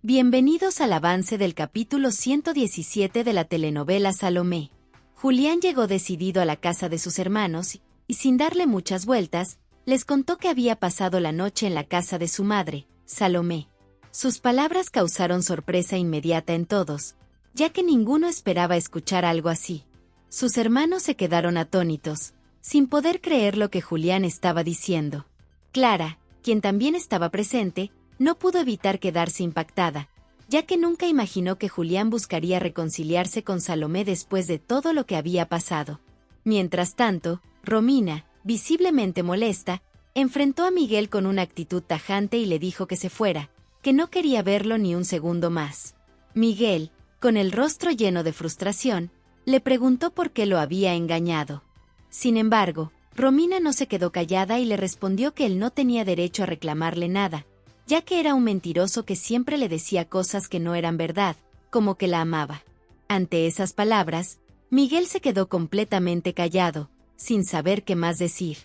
Bienvenidos al avance del capítulo 117 de la telenovela Salomé. Julián llegó decidido a la casa de sus hermanos y, sin darle muchas vueltas, les contó que había pasado la noche en la casa de su madre, Salomé. Sus palabras causaron sorpresa inmediata en todos, ya que ninguno esperaba escuchar algo así. Sus hermanos se quedaron atónitos, sin poder creer lo que Julián estaba diciendo. Clara, quien también estaba presente, no pudo evitar quedarse impactada, ya que nunca imaginó que Julián buscaría reconciliarse con Salomé después de todo lo que había pasado. Mientras tanto, Romina, visiblemente molesta, enfrentó a Miguel con una actitud tajante y le dijo que se fuera, que no quería verlo ni un segundo más. Miguel, con el rostro lleno de frustración, le preguntó por qué lo había engañado. Sin embargo, Romina no se quedó callada y le respondió que él no tenía derecho a reclamarle nada, ya que era un mentiroso que siempre le decía cosas que no eran verdad, como que la amaba. Ante esas palabras, Miguel se quedó completamente callado, sin saber qué más decir.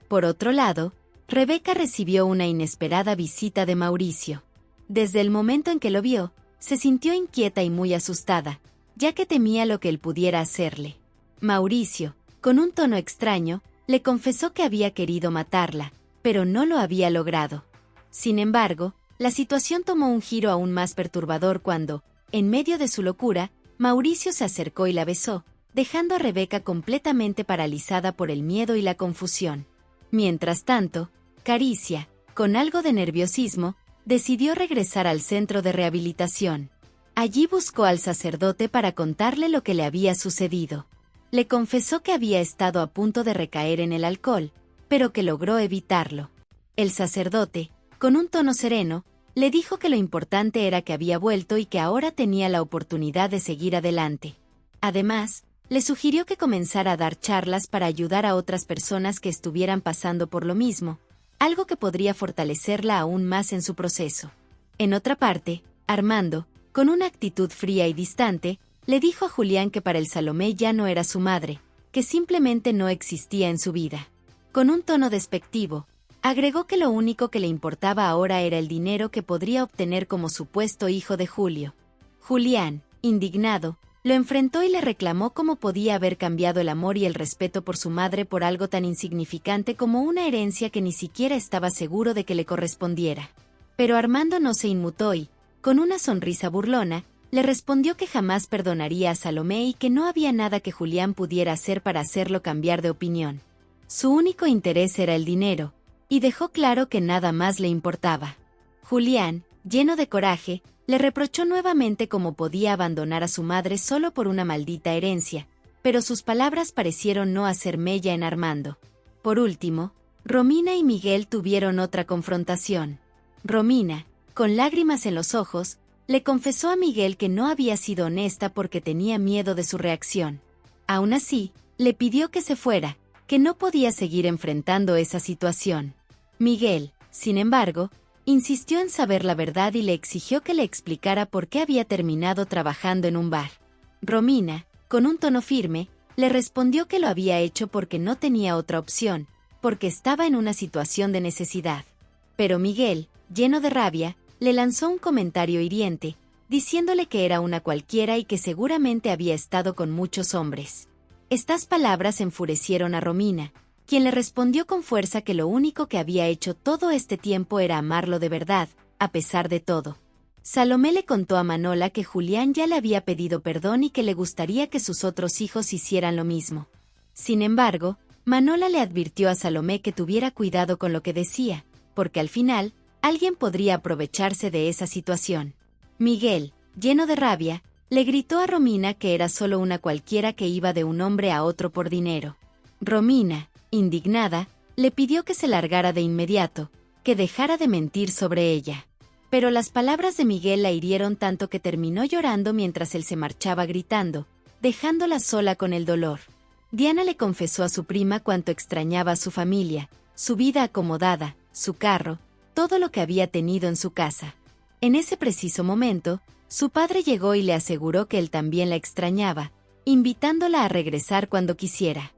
Por otro lado, Rebeca recibió una inesperada visita de Mauricio. Desde el momento en que lo vio, se sintió inquieta y muy asustada, ya que temía lo que él pudiera hacerle. Mauricio, con un tono extraño, le confesó que había querido matarla, pero no lo había logrado. Sin embargo, la situación tomó un giro aún más perturbador cuando, en medio de su locura, Mauricio se acercó y la besó, dejando a Rebeca completamente paralizada por el miedo y la confusión. Mientras tanto, Caricia, con algo de nerviosismo, decidió regresar al centro de rehabilitación. Allí buscó al sacerdote para contarle lo que le había sucedido. Le confesó que había estado a punto de recaer en el alcohol, pero que logró evitarlo. El sacerdote, con un tono sereno, le dijo que lo importante era que había vuelto y que ahora tenía la oportunidad de seguir adelante. Además, le sugirió que comenzara a dar charlas para ayudar a otras personas que estuvieran pasando por lo mismo, algo que podría fortalecerla aún más en su proceso. En otra parte, Armando, con una actitud fría y distante, le dijo a Julián que para él Salomé ya no era su madre, que simplemente no existía en su vida. Con un tono despectivo, agregó que lo único que le importaba ahora era el dinero que podría obtener como supuesto hijo de Julio. Julián, indignado, lo enfrentó y le reclamó cómo podía haber cambiado el amor y el respeto por su madre por algo tan insignificante como una herencia que ni siquiera estaba seguro de que le correspondiera. Pero Armando no se inmutó y, con una sonrisa burlona, le respondió que jamás perdonaría a Salomé y que no había nada que Julián pudiera hacer para hacerlo cambiar de opinión. Su único interés era el dinero, y dejó claro que nada más le importaba. Julián, lleno de coraje, le reprochó nuevamente cómo podía abandonar a su madre solo por una maldita herencia, pero sus palabras parecieron no hacer mella en Armando. Por último, Romina y Miguel tuvieron otra confrontación. Romina, con lágrimas en los ojos, le confesó a Miguel que no había sido honesta porque tenía miedo de su reacción. Aún así, le pidió que se fuera, que no podía seguir enfrentando esa situación. Miguel, sin embargo, insistió en saber la verdad y le exigió que le explicara por qué había terminado trabajando en un bar. Romina, con un tono firme, le respondió que lo había hecho porque no tenía otra opción, porque estaba en una situación de necesidad. Pero Miguel, lleno de rabia, le lanzó un comentario hiriente, diciéndole que era una cualquiera y que seguramente había estado con muchos hombres. Estas palabras enfurecieron a Romina, quien le respondió con fuerza que lo único que había hecho todo este tiempo era amarlo de verdad, a pesar de todo. Salomé le contó a Manola que Julián ya le había pedido perdón y que le gustaría que sus otros hijos hicieran lo mismo. Sin embargo, Manola le advirtió a Salomé que tuviera cuidado con lo que decía, porque al final, alguien podría aprovecharse de esa situación. Miguel, lleno de rabia, le gritó a Romina que era solo una cualquiera que iba de un hombre a otro por dinero. Romina, indignada, le pidió que se largara de inmediato, que dejara de mentir sobre ella. Pero las palabras de Miguel la hirieron tanto que terminó llorando mientras él se marchaba gritando, dejándola sola con el dolor. Diana le confesó a su prima cuánto extrañaba a su familia, su vida acomodada, su carro, todo lo que había tenido en su casa. En ese preciso momento, su padre llegó y le aseguró que él también la extrañaba, invitándola a regresar cuando quisiera.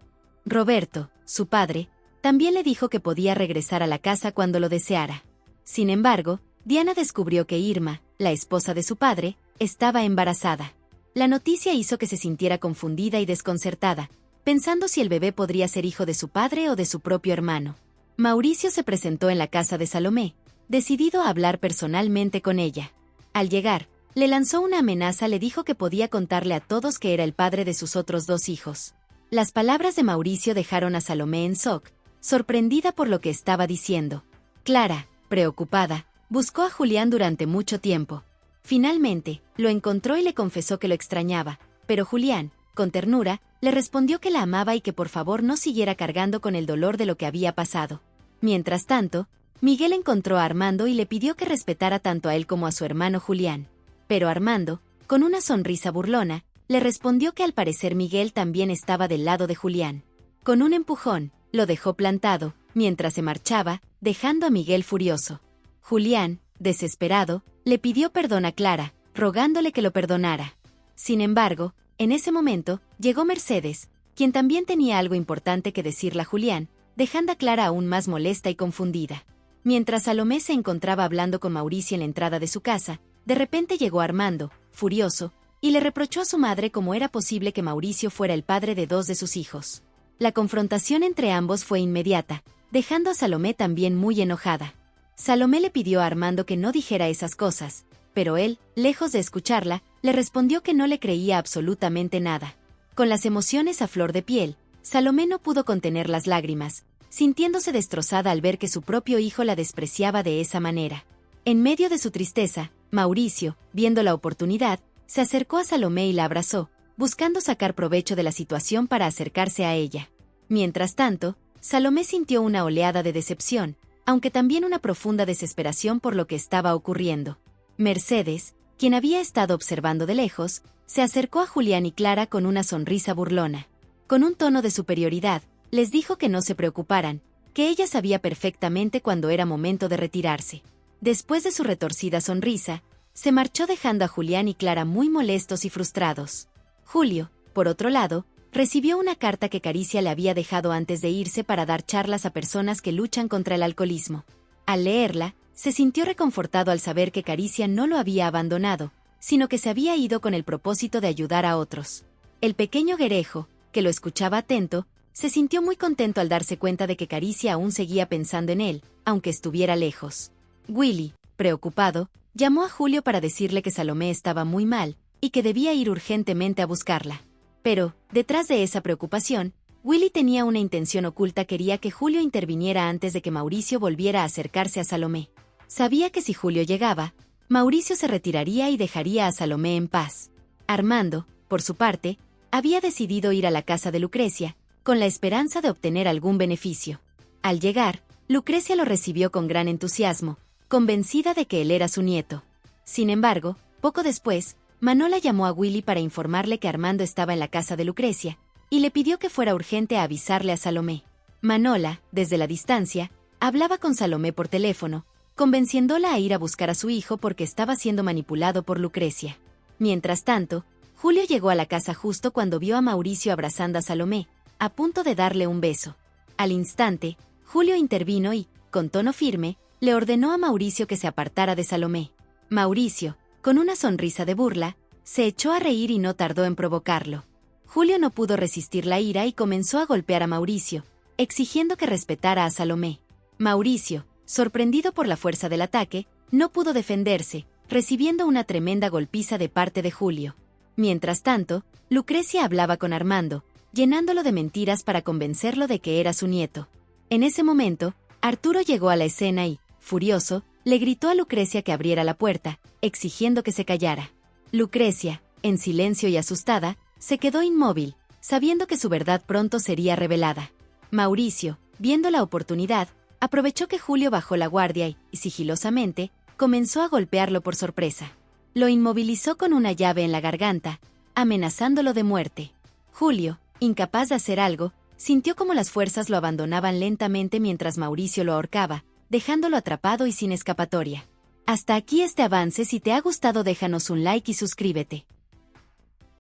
Roberto, su padre, también le dijo que podía regresar a la casa cuando lo deseara. Sin embargo, Diana descubrió que Irma, la esposa de su padre, estaba embarazada. La noticia hizo que se sintiera confundida y desconcertada, pensando si el bebé podría ser hijo de su padre o de su propio hermano. Mauricio se presentó en la casa de Salomé, decidido a hablar personalmente con ella. Al llegar, le lanzó una amenaza, le dijo que podía contarle a todos que era el padre de sus otros 2 hijos. Las palabras de Mauricio dejaron a Salomé en shock, sorprendida por lo que estaba diciendo. Clara, preocupada, buscó a Julián durante mucho tiempo. Finalmente, lo encontró y le confesó que lo extrañaba, pero Julián, con ternura, le respondió que la amaba y que por favor no siguiera cargando con el dolor de lo que había pasado. Mientras tanto, Miguel encontró a Armando y le pidió que respetara tanto a él como a su hermano Julián. Pero Armando, con una sonrisa burlona, le respondió que al parecer Miguel también estaba del lado de Julián. Con un empujón, lo dejó plantado, mientras se marchaba, dejando a Miguel furioso. Julián, desesperado, le pidió perdón a Clara, rogándole que lo perdonara. Sin embargo, en ese momento, llegó Mercedes, quien también tenía algo importante que decirle a Julián, dejando a Clara aún más molesta y confundida. Mientras Salomé se encontraba hablando con Mauricio en la entrada de su casa, de repente llegó Armando, furioso, y le reprochó a su madre cómo era posible que Mauricio fuera el padre de 2 de sus hijos. La confrontación entre ambos fue inmediata, dejando a Salomé también muy enojada. Salomé le pidió a Armando que no dijera esas cosas, pero él, lejos de escucharla, le respondió que no le creía absolutamente nada. Con las emociones a flor de piel, Salomé no pudo contener las lágrimas, sintiéndose destrozada al ver que su propio hijo la despreciaba de esa manera. En medio de su tristeza, Mauricio, viendo la oportunidad, se acercó a Salomé y la abrazó, buscando sacar provecho de la situación para acercarse a ella. Mientras tanto, Salomé sintió una oleada de decepción, aunque también una profunda desesperación por lo que estaba ocurriendo. Mercedes, quien había estado observando de lejos, se acercó a Julián y Clara con una sonrisa burlona. Con un tono de superioridad, les dijo que no se preocuparan, que ella sabía perfectamente cuándo era momento de retirarse. Después de su retorcida sonrisa, se marchó dejando a Julián y Clara muy molestos y frustrados. Julio, por otro lado, recibió una carta que Caricia le había dejado antes de irse para dar charlas a personas que luchan contra el alcoholismo. Al leerla, se sintió reconfortado al saber que Caricia no lo había abandonado, sino que se había ido con el propósito de ayudar a otros. El pequeño Guerejo, que lo escuchaba atento, se sintió muy contento al darse cuenta de que Caricia aún seguía pensando en él, aunque estuviera lejos. Willy, preocupado, llamó a Julio para decirle que Salomé estaba muy mal, y que debía ir urgentemente a buscarla. Pero, detrás de esa preocupación, Willy tenía una intención oculta: quería que Julio interviniera antes de que Mauricio volviera a acercarse a Salomé. Sabía que si Julio llegaba, Mauricio se retiraría y dejaría a Salomé en paz. Armando, por su parte, había decidido ir a la casa de Lucrecia, con la esperanza de obtener algún beneficio. Al llegar, Lucrecia lo recibió con gran entusiasmo, convencida de que él era su nieto. Sin embargo, poco después, Manola llamó a Willy para informarle que Armando estaba en la casa de Lucrecia, y le pidió que fuera urgente a avisarle a Salomé. Manola, desde la distancia, hablaba con Salomé por teléfono, convenciéndola a ir a buscar a su hijo porque estaba siendo manipulado por Lucrecia. Mientras tanto, Julio llegó a la casa justo cuando vio a Mauricio abrazando a Salomé, a punto de darle un beso. Al instante, Julio intervino y, con tono firme, le ordenó a Mauricio que se apartara de Salomé. Mauricio, con una sonrisa de burla, se echó a reír y no tardó en provocarlo. Julio no pudo resistir la ira y comenzó a golpear a Mauricio, exigiendo que respetara a Salomé. Mauricio, sorprendido por la fuerza del ataque, no pudo defenderse, recibiendo una tremenda golpiza de parte de Julio. Mientras tanto, Lucrecia hablaba con Armando, llenándolo de mentiras para convencerlo de que era su nieto. En ese momento, Arturo llegó a la escena y, furioso, le gritó a Lucrecia que abriera la puerta, exigiendo que se callara. Lucrecia, en silencio y asustada, se quedó inmóvil, sabiendo que su verdad pronto sería revelada. Mauricio, viendo la oportunidad, aprovechó que Julio bajó la guardia y, sigilosamente, comenzó a golpearlo por sorpresa. Lo inmovilizó con una llave en la garganta, amenazándolo de muerte. Julio, incapaz de hacer algo, sintió como las fuerzas lo abandonaban lentamente mientras Mauricio lo ahorcaba, dejándolo atrapado y sin escapatoria. Hasta aquí este avance. Si te ha gustado, déjanos un like y suscríbete.